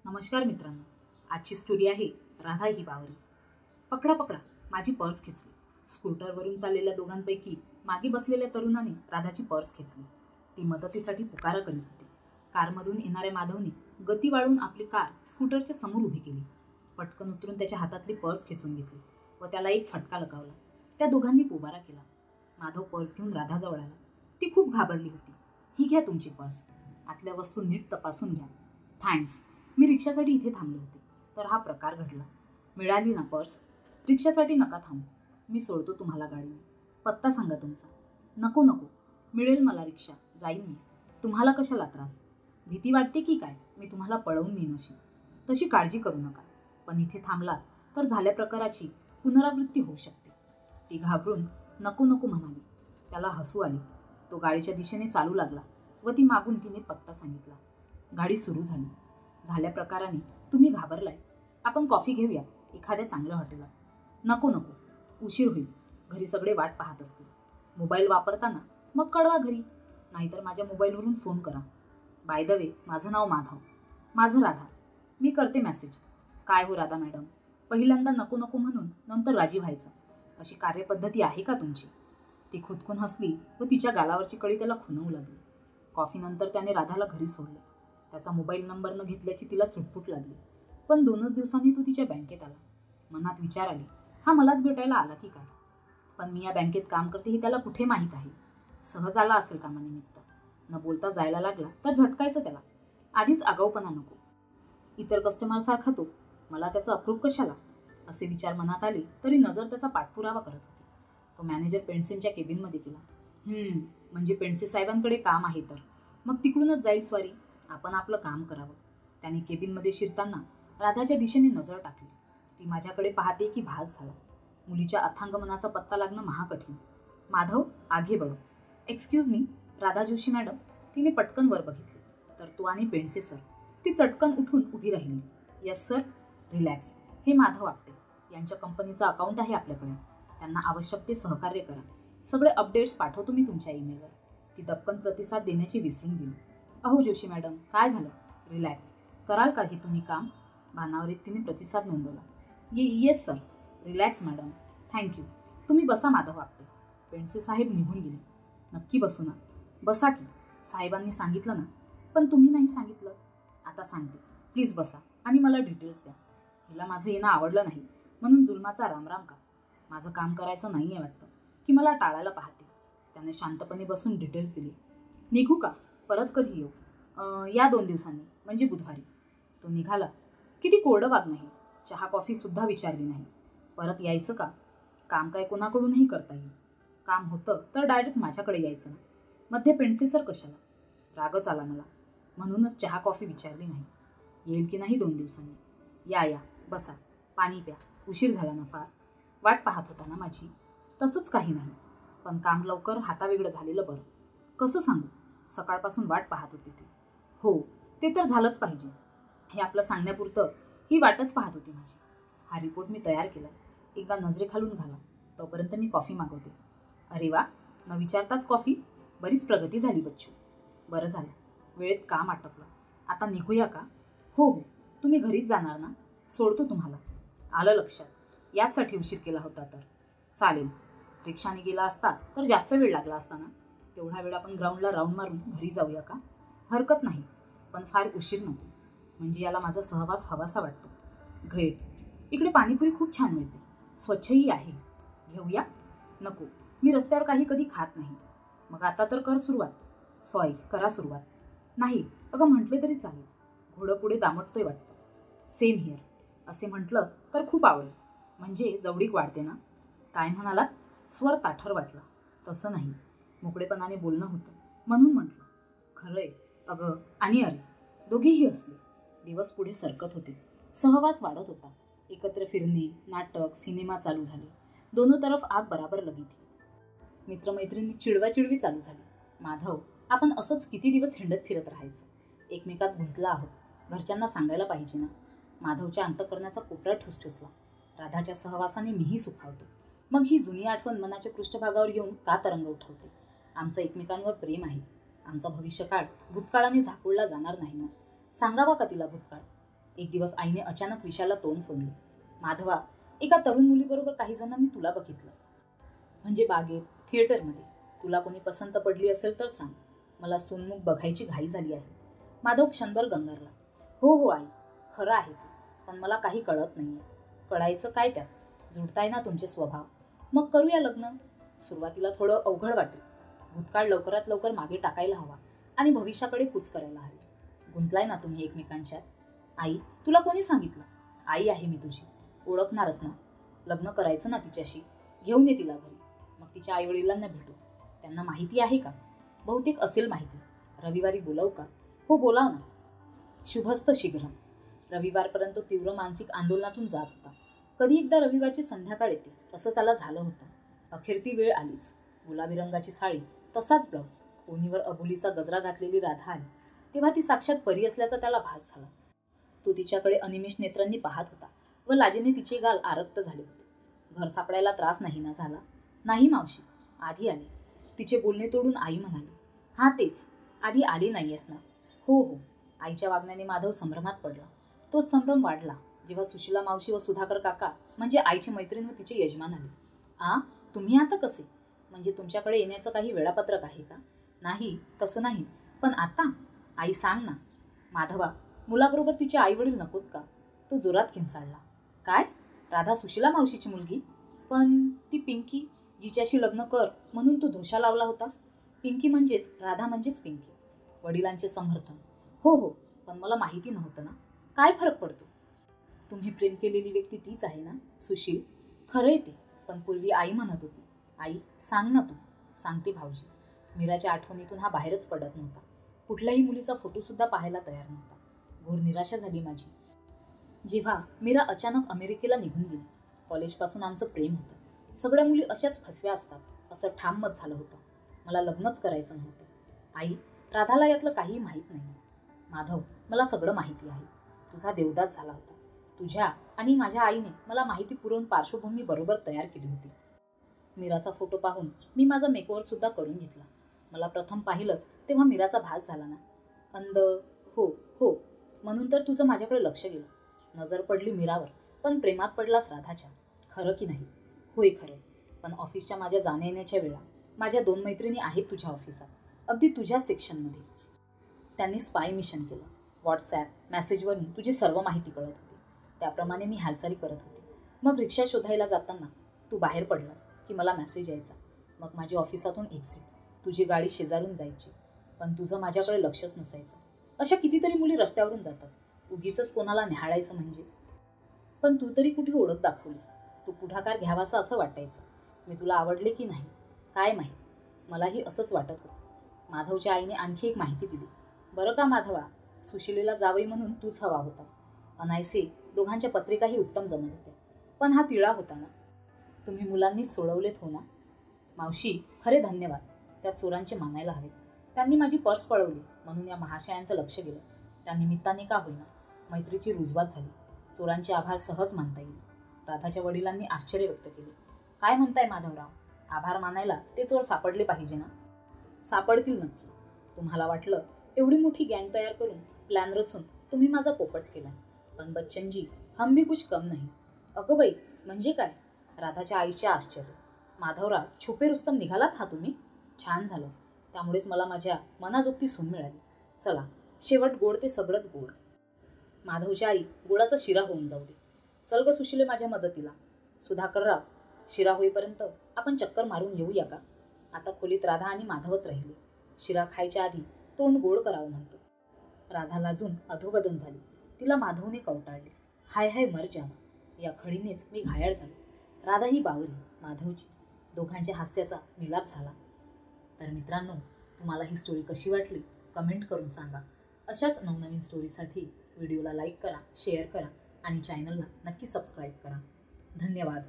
नमस्कार मित्रांनो, आजची स्टोरी आहे राधा ही बावरी. पकडा पकडा, माझी पर्स खेचली. स्कूटरवरून चाललेल्या दोघांपैकी मागे बसलेल्या तरुणाने राधाची पर्स खेचली. ती मदतीसाठी पुकारा करीत होती. कारमधून येणाऱ्या माधवने गती वाढवून आपली कार स्कूटरच्या समोर उभी केली. पटकन उतरून त्याच्या हातातली पर्स खेचून घेतली व त्याला एक फटका लगावला. त्या दोघांनी पोबारा केला. माधव पर्स घेऊन राधाजवळ आला. ती खूप घाबरली होती. ही घ्या तुमची पर्स. आतल्या वस्तू नीट तपासून घ्या. थँक्स. मी रिक्षासाठी इथे थांबले होते तर हा प्रकार घडला. मिळाली ना पर्स? रिक्षासाठी नका थांबू, मी सोडतो तुम्हाला गाडीने. पत्ता सांगा तुमचा. नको नको, मिळेल मला रिक्षा, जाईन मी. तुम्हाला कशाला त्रास? भीती वाटते की काय मी तुम्हाला पळवून नेईन अशी? तशी काळजी करू नका, पण इथे थांबलात तर झाल्या प्रकाराची पुनरावृत्ती होऊ शकते. ती घाबरून नको नको म्हणाली. त्याला हसू आली. तो गाडीच्या दिशेने चालू लागला व ती मागून तिने पत्ता सांगितला. गाडी सुरू झाली. झाल्या प्रकाराने तुम्ही घाबरलाय. आपण कॉफी घेऊया एखाद्या चांगल्या हॉटेलात. नको नको, उशीर होईल. घरी सगळे वाट पाहत असतील. मोबाईल वापरताना मग कळवा घरी, नाहीतर माझ्या मोबाईलवरून फोन करा. बाय द वे, माझं नाव माधव. माझं राधा. मी करते मेसेज. काय हो राधा मॅडम, पहिल्यांदा नको नको म्हणून नंतर राजी व्हायचं, अशी कार्यपद्धती आहे का तुमची? ती खुदकून हसली व तिच्या गालावरची कळी त्याला खुणवू लागली. कॉफीनंतर त्याने राधाला घरी सोडले. त्याचा मोबाईल नंबर न घेतल्याची तिला चुटपुट लागली. पण 2च दिवसांनी तो तिच्या बँकेत आला. मनात विचार आले, हा मलाच भेटायला आला की काय? पण मी या बँकेत काम करते हे त्याला कुठे माहीत आहे? सहज आला असेल कामानिमित्त. न बोलता जायला लागला तर झटकायचं त्याला. आधीच आगाऊपणा नको. इतर कस्टमरसारखा तो, मला त्याचं अप्रूप कशाला, असे विचार मनात आले तरी नजर त्याचा पाठपुरावा करत होती. तो मॅनेजर पेंडसेंच्या केबिनमध्ये गेला. म्हणजे पेंडसे साहेबांकडे काम आहे तर मग तिकडूनच जाईल स्वारी. आपण आपलं काम करावं. त्याने केबिनमध्ये शिरताना राधाच्या दिशेने नजर टाकली. ती माझ्याकडे पाहते की भास झाला. मुलीच्या अथांग मनाचा पत्ता लागणं महाकठीण. माधव, आगे बढो. Excuse me, Radha Joshi madam. तिने पटकन वर बघितले तर तो आणि पेंडसे सर. ती चटकन उठून उभी राहिली. Yes sir. रिलॅक्स. हे माधव आपटे, यांच्या कंपनीचं अकाउंट आहे आपल्याकडे. त्यांना आवश्यक ते सहकार्य करा. सगळे अपडेट्स पाठवतो मी तुमच्या ईमेलवर. ती दपकन प्रतिसाद देण्याची विसरून गेली. अहो जोशी मॅडम, काय झालं? रिलॅक्स. कराल का हे तुम्ही काम? भानावरीत तिने प्रतिसाद नोंदवला. Yes sir. Relax madam. Thank you. तुम्ही बसा माधव आपटे. पेंडसे साहेब निघून गेले. नक्की बसू ना? बसा की. साहेबांनी सांगितलं ना. पण तुम्ही नाही सांगितलं. आता सांगते. प्लीज बसा आणि मला डिटेल्स द्या. हिला माझं येणं आवडलं नाही म्हणून जुलमाचा रामराम का? माझं काम करायचं नाही आहे वाटतं की मला टाळायला पाहते. त्याने शांतपणे बसून डिटेल्स दिले. निघू का? परत कधी येऊ? या 2 दिवसांनी, म्हणजे बुधवारी. तो निघाला. किती कोरडं वाग नाही. चहा कॉफीसुद्धा विचारली नाही. परत यायचं का? काम काय कोणाकडूनही करता येईल. काम होतं तर डायरेक्ट माझ्याकडे यायचं ना. मध्ये पेंडसे सर कशाला? रागच आला मला, म्हणूनच चहा कॉफी विचारली नाही. येईल की नाही 2 दिवसांनी? या या, बसा. पाणी प्या. उशीर झाला ना फार. वाट पाहत होता ना माझी? तसंच काही नाही, पण काम लवकर हातावेगळं झालेलं बरं. कसं सांगू? सकाळपासून वाट पाहत होती ती. हो, ते तर झालंच पाहिजे. हे आपलं सांगण्यापुरतं ही वाटच पाहत होती माझी. हा रिपोर्ट मी तयार केला. एकदा नजरेखालून घाला. तोपर्यंत मी कॉफी मागवते. अरे वा, न विचारताच कॉफी? बरीच प्रगती झाली बच्चू. बरं झालं, वेळेत काम आटपलं. आता निघूया का? हो हो. तुम्ही घरीच जाणार ना? सोडतो तुम्हाला. आलं लक्षात. याचसाठी उशीर केला होता तर. चालेल. रिक्षाने गेला असता तर जास्त वेळ लागला असता ना. तेवढा वेळ आपण ग्राउंडला राऊंड मारून घरी जाऊया का? हरकत नाही, पण फार उशीर नको. म्हणजे याला माझा सहवास हवासा वाटतो. ग्रेट. इकडे पाणीपुरी खूप छान मिळते. स्वच्छही आहे. घेऊया? नको, मी रस्त्यावर काही कधी खात नाही. मग आता तर कर सुरुवात. सॉरी, करा सुरुवात. नाही, अगं म्हटले तरी चालेल. घोडं पुढे दामटतोय वाटतं. Same here. असे म्हटलंस तर खूप आवडेल. म्हणजे जवळीक वाढते ना. काय म्हणालात? स्वर ताठर वाटला. तसं नाही, मोकळेपणाने बोलणं होतं म्हणून म्हटलं. खरंय. अगं आणि अरे, दोघेही हसले. दिवस पुढे सरकत होते. सहवास वाढत होता. एकत्र फिरणे, नाटक, सिनेमा चालू झाले. दोनों तरफ आग बराबर लगी थी. मित्रमैत्रिणी चिडवाचिडवी चालू झाली. माधव, आपण असंच किती दिवस हिंडत फिरत राहायचं? एकमेकात गुंतला आहोत. घरच्यांना सांगायला पाहिजे ना. माधवच्या अंतःकरणाचा कोपरा ठुसठुसला. राधाच्या सहवासाने मीही सुखावतो. मग ही जुनी आठवण मनाच्या पृष्ठभागावर येऊन का तरंग उठवते? आमचं एकमेकांवर प्रेम आहे. आमचा भविष्यकाळ भूतकाळाने झाकोळला जाणार नाही ना. सांगावा का तिला भूतकाळ? एक दिवस आईने अचानक विशालला तोंड फोडले. माधवा, एका तरुण मुलीबरोबर काही जणांनी तुला बघितलं. म्हणजे बागेत, थिएटरमध्ये. तुला कोणी पसंत पडली असेल तर सांग. मला सोनमुख बघायची घाई झाली आहे. माधव क्षणभर गंगारला. हो हो आई, खरं आहे ते. पण मला काही कळत नाहीये. कळायचं काय त्यात? जुळताय ना तुमचे स्वभाव. मग करूया लग्न. सुरुवातीला थोडं अवघड वाटेल. भूतकाळ लवकरात लवकर मागे टाकायला हवा आणि भविष्याकडे कूच करायला हवी. गुंतलाय ना तुम्ही एकमेकांच्यात. आई, तुला कोणी सांगितलं? आई आहे मी तुझी. ओळखणारच ना. लग्न करायचं ना तिच्याशी. घेऊन ये तिला घरी. मग तिच्या आईवडिलांना भेटू. त्यांना माहिती आहे का? बहुतेक असेल माहिती. रविवारी बोलावू का? हो बोलाव ना. शुभस्त शीघ्रम. रविवारपर्यंत तीव्र मानसिक आंदोलनातून जात होता. कधी एकदा रविवारची संध्याकाळ येते असं त्याला झालं होतं. अखेर ती वेळ आलीच. गुलाबी रंगाची साडी, तसाच ब्लाऊज, पोनीवर अबोलीचा गजरा घातलेली राधा आली. तेव्हा ती साक्षात परी असल्याचा त्याला भास झाला. तो तिच्याकडे अनिमिष नेत्रांनी पाहत होता व लाजेने तिचे गाल आरक्त झाले होते. घर सापडायला त्रास नाही ना झाला? नाही मावशी, आधी आले. तिचे बोलणे तोडून आई म्हणाली. हा तेच, आधी आली नाहीयेस ना? हो हो. आईच्या वागण्याने माधव संभ्रमात पडला. तो संभ्रम वाढला जेव्हा सुशीला मावशी व सुधाकर काका म्हणजे आईची मैत्रीण व तिचे यजमान आले. आ, तुम्ही आता कसे? म्हणजे तुमच्याकडे येण्याचं काही वेळापत्रक आहे का? नाही, तसं नाही. पण आता? आई सांग ना. माधवा, मुलाबरोबर तिचे आईवडील नकोत का? तो जोरात किंचाळला. काय? राधा सुशीला मावशीची मुलगी? पण ती पिंकी, जिच्याशी लग्न कर म्हणून तू धोशा लावला होतास. पिंकी म्हणजेच राधा म्हणजेच पिंकी. वडिलांचे समर्थन. हो हो, पण मला माहिती नव्हतं ना. काय फरक पडतो? तुम्ही प्रेम केलेली व्यक्ती तीच आहे ना सुशील? खरंय ते. पण पूर्वी आई म्हणत होती. आई, सांग ना तू. सांगते भाऊजी. मीराच्या आठवणीतून हा बाहेरच पडत नव्हता. कुठल्याही मुलीचा फोटोसुद्धा पाहायला तयार नव्हता. घोर निराशा झाली माझी जेव्हा मीरा अचानक अमेरिकेला निघून गेली. कॉलेजपासून आमचं प्रेम होतं. सगळ्या मुली अशाच फसव्या असतात असं ठाम मत झालं होतं. मला लग्नच करायचं नव्हतं. आई, राधाला यातलं काहीही माहीत नाही. माधव, मला सगळं माहिती आहे. तुझा देवदास झाला होता. तुझ्या आणि माझ्या आईने मला माहिती पुरवून पार्श्वभूमी बरोबर तयार केली होती. मीराचा फोटो पाहून मी माझा मेकओव्हर सुद्धा करून घेतला. मला प्रथम पाहिलंच तेव्हा मीराचा भास झाला ना. अंध हो हो म्हणून तर तुझं माझ्याकडे लक्ष गेलं. नजर पडली मीरावर, पण प्रेमात पडलास राधाच्या. खरं की नाही? होय खरं. पण ऑफिसच्या माझ्या जाण्या येण्याच्या वेळा माझ्या 2 मैत्रिणी आहेत तुझ्या ऑफिसात, अगदी तुझ्याच सेक्शनमध्ये. त्यांनी स्पाय मिशन केलं. व्हॉट्सॲप मेसेजवरून तुझी सर्व माहिती कळत होती. त्याप्रमाणे मी हालचाली करत होते. मग रिक्षा शोधायला जाताना तू बाहेर पडलास की मला मेसेज यायचा. मग माझी ऑफिसातून एक्झिट. तुझी गाडी शेजारून जायची. पण तुझं माझ्याकडे लक्षच नसायचं. अशा कितीतरी मुली रस्त्यावरून जातात, उगीचच कोणाला न्याहाळायचं म्हणजे. पण तू तरी कुठे ओळख दाखवलीस. तू पुढाकार घ्यावासा असं वाटायचं. मी तुला आवडले की नाही काय माहीत. मलाही असंच वाटत होतं. माधवच्या आईने आणखी एक माहिती दिली. बरं का माधवा, सुशिलेला जावई म्हणून तूच हवा होतास. अनायसे दोघांच्या पत्रिकाही उत्तम जमत होत्या. पण हा तिळा होता ना. तुम्ही मुलांनीच सोडवलेत हो ना. मावशी, खरे धन्यवाद. त्या चोरांचे मानायला हवेत. त्यांनी माझी पर्स पळवली म्हणून या महाशयांचं लक्ष गेलं. त्या निमित्ताने का होईना मैत्रीची रुजवात झाली. चोरांचे आभार सहज मानता येईल. राधाच्या वडिलांनी आश्चर्य व्यक्त केले. काय म्हणताय माधवराव? आभार मानायला ते चोर सापडले पाहिजे ना. सापडतील नक्की. तुम्हाला वाटलं एवढी मोठी गँग तयार करून प्लॅन रचून तुम्ही माझा पोपट केला. पण बच्चनजी, हम भी कुछ कम नाही. अगं बाई, म्हणजे काय? राधाच्या आईचे आश्चर्य. माधवराव, छुपे रुस्तम निघालात हा तुम्ही? छान झालं. त्यामुळेच मला माझ्या मनाजोगती सून मिळाली. चला, शेवट गोड ते सगळंच गोड. माधवच्या आई, गोडाचा शिरा होऊन जाऊ दे. चल ग सुशिले माझ्या मदतीला. सुधाकरराव, शिरा होईपर्यंत आपण चक्कर मारून येऊया का? आता खोलीत राधा आणि माधवच राहिले. शिरा खायच्या आधी तोंड गोड करावं म्हणतो. राधा लाजून अधोगधन झाली. तिला माधवने कवटाळले. हाय हाय मर जावा. या खडीनेच मी घायाळ झालो. राधा ही बावरी, माधवची. दोघांच्या हास्याचा मिलाप झाला. तर मित्रांनो, तुम्हाला ही स्टोरी कशी वाटली कमेंट करून सांगा. अशाच नवनवीन स्टोरीसाठी व्हिडिओला लाईक करा, शेअर करा आणि चॅनलला नक्की सबस्क्राईब करा. धन्यवाद.